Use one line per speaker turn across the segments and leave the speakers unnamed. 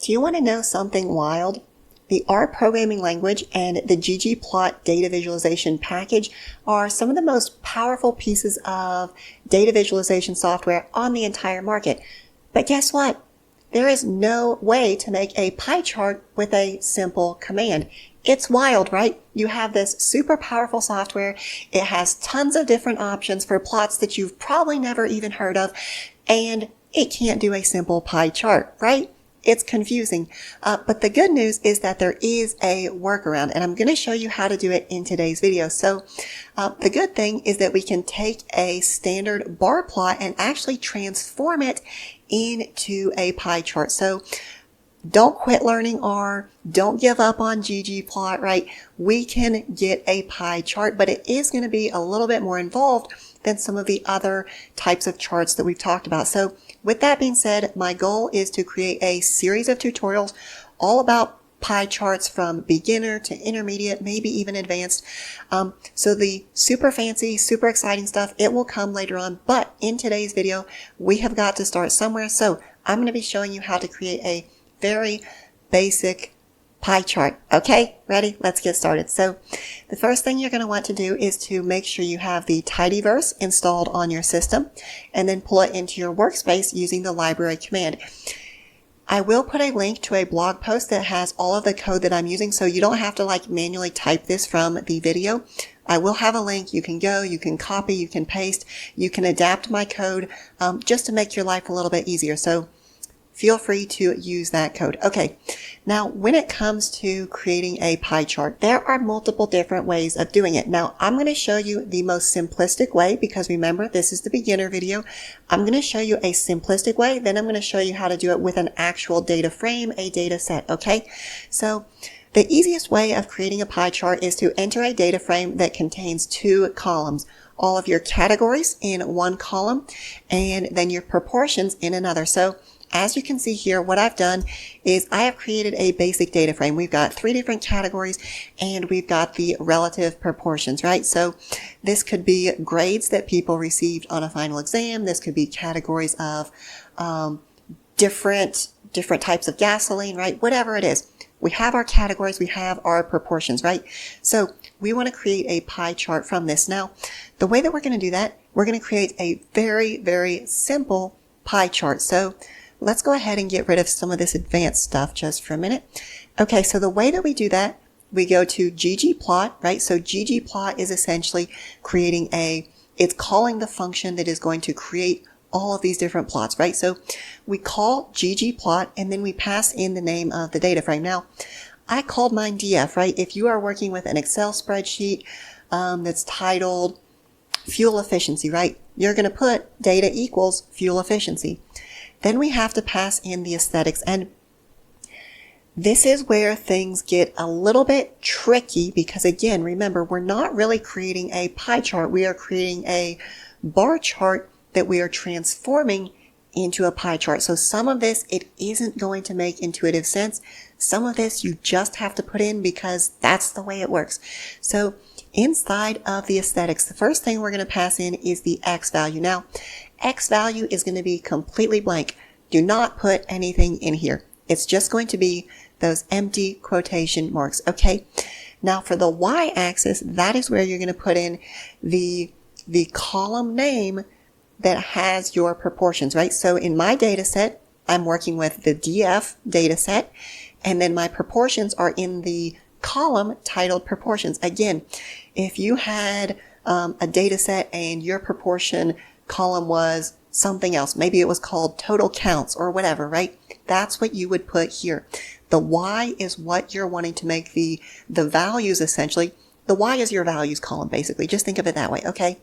Do you want to know something wild? The R programming language and the ggplot data visualization package are some of the most powerful pieces of data visualization software on the entire market. But guess what? There is no way to make a pie chart with a simple command. It's wild, right? You have this super powerful software. It has tons of different options for plots that you've probably never even heard of, and it can't do a simple pie chart, right? It's confusing. But the good news is that there is a workaround, and I'm going to show you how to do it in today's video. So the good thing is that we can take a standard bar plot and actually transform it into a pie chart. So don't quit learning R. Don't give up on ggplot, right? We can get a pie chart, but it is going to be a little bit more involved than some of the other types of charts that we've talked about. So with that being said, my goal is to create a series of tutorials all about pie charts from beginner to intermediate, maybe even advanced. So the super fancy, super exciting stuff, it will come later on. But in today's video, we have got to start somewhere. So I'm going to be showing you how to create a very basic pie chart. Okay, ready? Let's get started. So the first thing you're going to want to do is to make sure you have the tidyverse installed on your system and then pull it into your workspace using the library command. I will put a link to a blog post that has all of the code that I'm using, so you don't have to manually type this from the video. I will have a link. You can go, you can copy, you can paste, you can adapt my code just to make your life a little bit easier. So feel free to use that code. Okay, now when it comes to creating a pie chart, there are multiple different ways of doing it. Now I'm going to show you the most simplistic way because remember, this is the beginner video. I'm going to show you a simplistic way, then I'm going to show you how to do it with an actual data frame, a data set, okay? So the easiest way of creating a pie chart is to enter a data frame that contains two columns. All of your categories in one column and then your proportions in another. So as you can see here, what I've done is I have created a basic data frame. We've got three different categories and we've got the relative proportions, right? So this could be grades that people received on a final exam. This could be categories of different types of gasoline, right? Whatever it is. We have our categories, we have our proportions, right? So we want to create a pie chart from this. Now, the way that we're going to do that, we're going to create a very, very simple pie chart. So let's go ahead and get rid of some of this advanced stuff just for a minute. Okay, so the way that we do that, we go to ggplot, right? So ggplot is essentially creating it's calling the function that is going to create all of these different plots, right? So we call ggplot and then we pass in the name of the data frame. Now, I called mine DF, right? If you are working with an Excel spreadsheet that's titled fuel efficiency, right? You're going to put data equals fuel efficiency. Then we have to pass in the aesthetics, and this is where things get a little bit tricky because again, remember, we're not really creating a pie chart. We are creating a bar chart that we are transforming into a pie chart. So some of this, it isn't going to make intuitive sense. Some of this you just have to put in because that's the way it works. So inside of the aesthetics, the first thing we're going to pass in is the X value. Now, X value is going to be completely blank. Do not put anything in here. It's just going to be those empty quotation marks, okay? Now for the Y axis, that is where you're going to put in the column name that has your proportions, right? So in my data set, I'm working with the DF data set, and then my proportions are in the column titled proportions. Again, if you had a data set and your proportion column was something else, maybe it was called total counts or whatever, right? That's what you would put here. The Y is what you're wanting to make the values essentially. The Y is your values column basically. Just think of it that way, okay?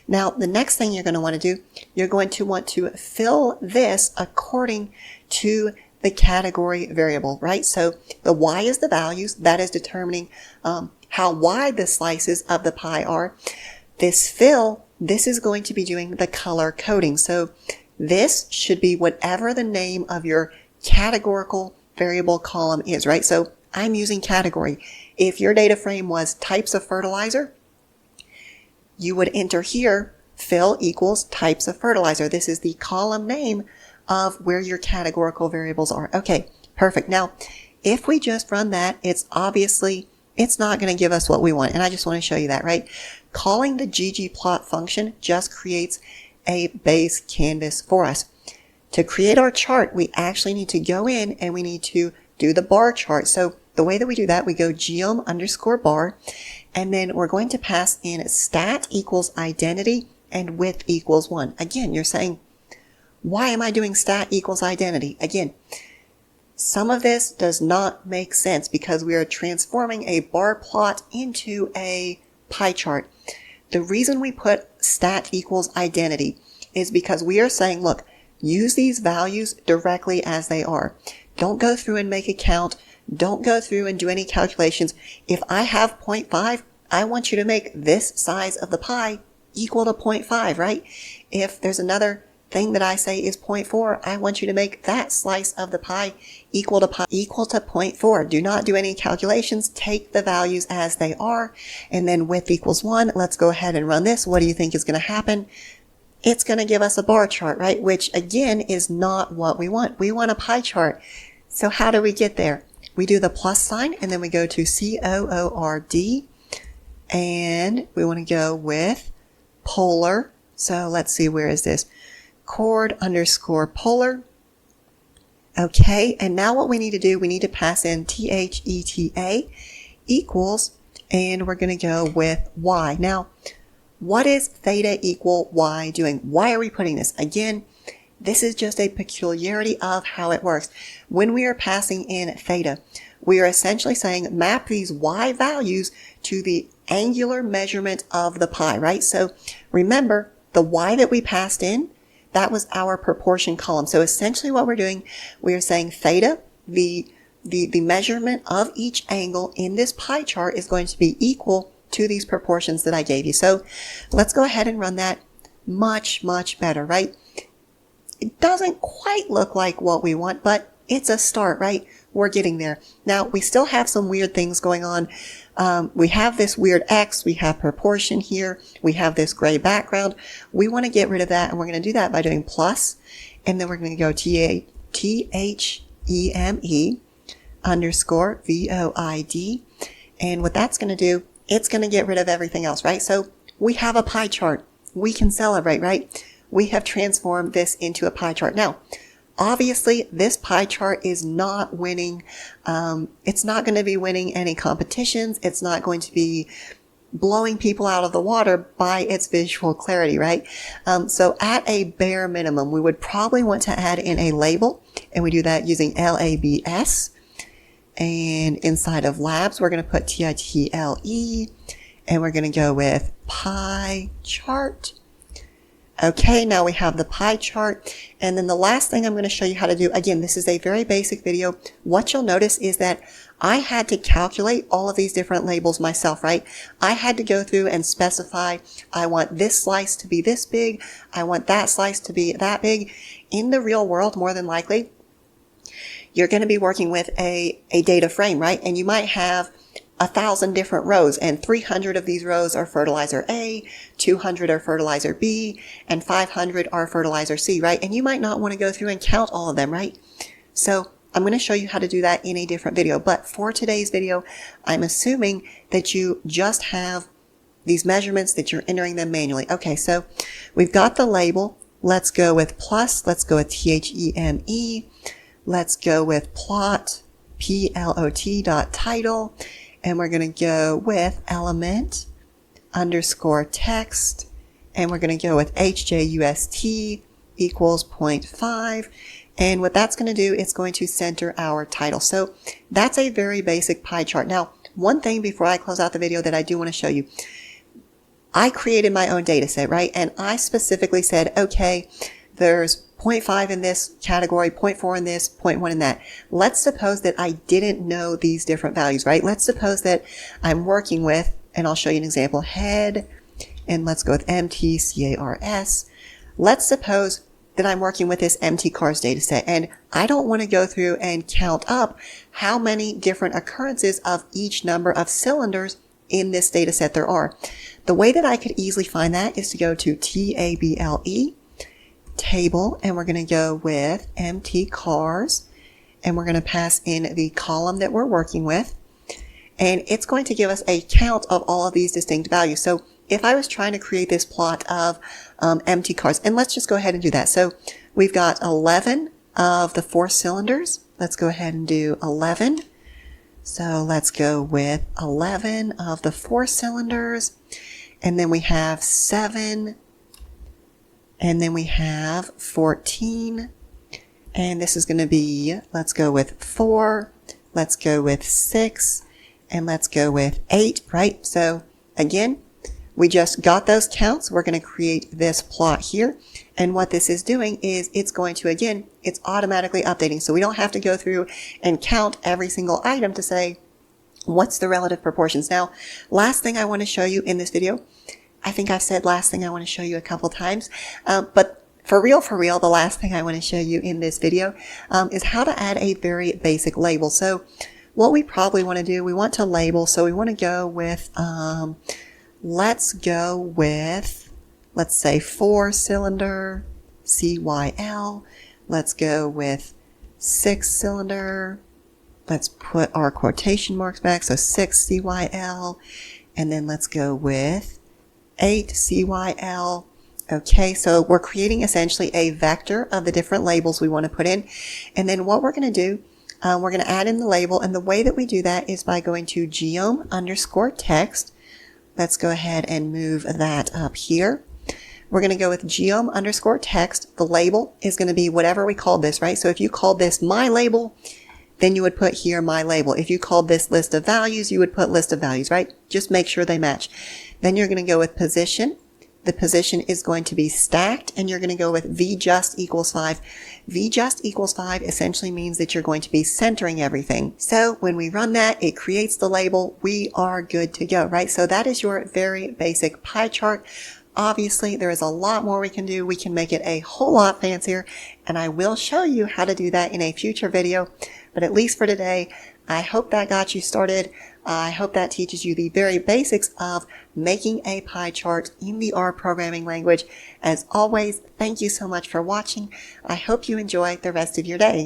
Now, the next thing you're going to want to do, you're going to want to fill this according to the category variable, right? So the Y is the values. That is determining how wide the slices of the pie are. This fill, this is going to be doing the color coding. So this should be whatever the name of your categorical variable column is, right? So I'm using category. If your data frame was types of fertilizer, you would enter here fill equals types of fertilizer. This is the column name of where your categorical variables are. Okay, Perfect. Now, if we just run that, it's not going to give us what we want. And I just want to show you that, right? Calling the ggplot function just creates a base canvas for us. To create our chart, we actually need to go in and we need to do the bar chart. So the way that we do that, we go geom_bar, and then we're going to pass in stat equals identity and width equals 1. Again, you're saying, why am I doing stat equals identity? Again, some of this does not make sense because we are transforming a bar plot into a pie chart. The reason we put stat equals identity is because we are saying, look, use these values directly as they are. Don't go through and make a count. Don't go through and do any calculations. If I have 0.5, I want you to make this size of the pie equal to 0.5, right? If there's another thing that I say is 0.4, I want you to make that slice of the pie equal to 0.4. Do not do any calculations. Take the values as they are. And then width equals 1. Let's go ahead and run this. What do you think is going to happen? It's going to give us a bar chart, right? Which again is not what we want. We want a pie chart. So how do we get there? We do the plus sign and then we go to COORD and we want to go with polar. So let's see, where is this? Chord_polar. Okay, and now what we need to do, we need to pass in theta equals, and we're going to go with y. Now, what is theta equal y doing? Why are we putting this? Again, this is just a peculiarity of how it works. When we are passing in theta, we are essentially saying map these y values to the angular measurement of the pie, right? So remember, the y that we passed in, that was our proportion column. So essentially what we're doing, we are saying theta, the measurement of each angle in this pie chart is going to be equal to these proportions that I gave you. So let's go ahead and run that. Much, much better, right? It doesn't quite look like what we want, but it's a start, right? We're getting there. Now, we still have some weird things going on. We have this weird X, we have proportion here, we have this gray background. We want to get rid of that, and we're going to do that by doing plus, and then we're going to go THEME_VOID, and what that's going to do, it's going to get rid of everything else, right? So we have a pie chart. We can celebrate, right? We have transformed this into a pie chart. Now, obviously, this pie chart is not winning. It's not going to be winning any competitions. It's not going to be blowing people out of the water by its visual clarity, right? So at a bare minimum, we would probably want to add in a label, and we do that using LABS. And inside of labs, we're going to put TITLE, and we're going to go with pie chart. Okay, now we have the pie chart. And then the last thing I'm going to show you how to do, again, this is a very basic video. What you'll notice is that I had to calculate all of these different labels myself, right? I had to go through and specify, I want this slice to be this big. I want that slice to be that big. In the real world, more than likely, you're going to be working with a data frame, right? And you might have 1,000 different rows, and 300 of these rows are fertilizer A, 200 are fertilizer B, and 500 are fertilizer C, right? And you might not want to go through and count all of them, right? So I'm going to show you how to do that in a different video. But for today's video, I'm assuming that you just have these measurements, that you're entering them manually. Okay, so we've got the label. Let's go with plus. Let's go with THEME. Let's go with plot, PLOT.title. And we're going to go with element_text, and we're going to go with HJUST equals 0.5. And what that's going to do, it's going to center our title. So that's a very basic pie chart. Now, one thing before I close out the video that I do want to show you, I created my own data set, right? And I specifically said, okay, there's 0.5 in this category, 0.4 in this, 0.1 in that. Let's suppose that I didn't know these different values, right? Let's suppose that I'm working with, and I'll show you an example, head, and let's go with mtcars. Let's suppose that I'm working with this mtcars data set, and I don't want to go through and count up how many different occurrences of each number of cylinders in this data set there are. The way that I could easily find that is to go to TABLE, table, and we're going to go with mtcars, and we're going to pass in the column that we're working with. And it's going to give us a count of all of these distinct values. So if I was trying to create this plot of mtcars, and let's just go ahead and do that. So we've got 11 of the 4 cylinders. Let's go ahead and do 11. So let's go with 11 of the 4 cylinders. And then we have 7. And then we have 14. And this is going to be, let's go with 4. Let's go with 6. And let's go with 8, right? So again, we just got those counts. We're going to create this plot here. And what this is doing is it's going to, again, it's automatically updating. So we don't have to go through and count every single item to say, what's the relative proportions? Now, last thing I want to show you in this video, I think I've said last thing I want to show you a couple times, but for real, the last thing I want to show you in this video is how to add a very basic label. So what we probably want to do, we want to label, so we want to go with, let's go with, let's say 4-cylinder CYL. Let's go with 6-cylinder. Let's put our quotation marks back, so 6 CYL. And then let's go with 8 CYL. Okay, so we're creating essentially a vector of the different labels we want to put in. And then what we're going to do, we're going to add in the label, and the way that we do that is by going to geom_text. Let's go ahead and move that up here. We're going to go with geom_text. The label is going to be whatever we called this, right? So if you called this my label, then you would put here my label. If you called this list of values, you would put list of values, right? Just make sure they match. Then you're going to go with position. The position is going to be stacked, and you're going to go with vjust equals 5. Vjust equals 5 essentially means that you're going to be centering everything. So when we run that, it creates the label. We are good to go, right? So that is your very basic pie chart. Obviously, there is a lot more we can do. We can make it a whole lot fancier, and I will show you how to do that in a future video. But at least for today, I hope that got you started. I hope that teaches you the very basics of making a pie chart in the R programming language. As always, thank you so much for watching. I hope you enjoy the rest of your day.